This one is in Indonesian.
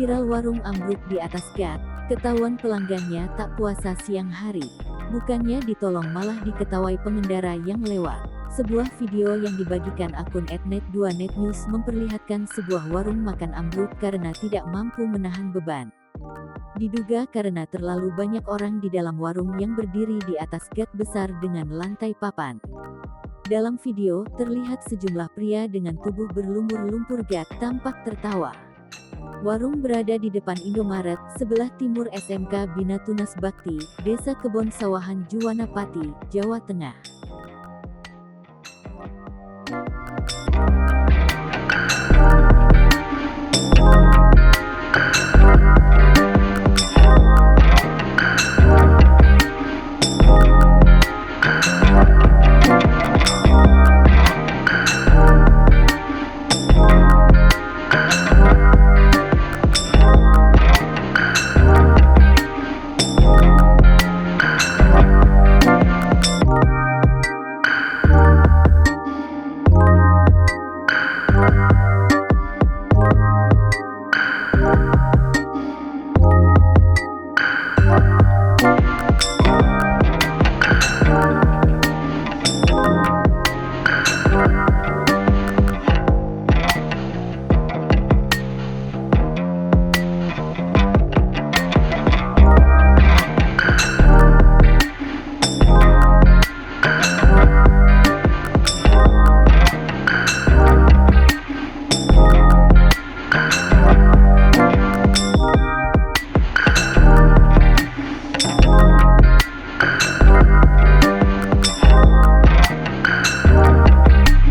Viral warung ambruk di atas gat, ketahuan pelanggannya tak puasa siang hari. Bukannya ditolong malah diketawai pengendara yang lewat. Sebuah video yang dibagikan akun @net2netnews memperlihatkan sebuah warung makan ambruk karena tidak mampu menahan beban. Diduga karena terlalu banyak orang di dalam warung yang berdiri di atas gat besar dengan lantai papan. Dalam video, terlihat sejumlah pria dengan tubuh berlumpur-lumpur gat tampak tertawa. Warung berada di depan Indomaret, sebelah timur SMK Bina Tunas Bakti, Desa Kebon Sawahan Juwana Pati, Jawa Tengah.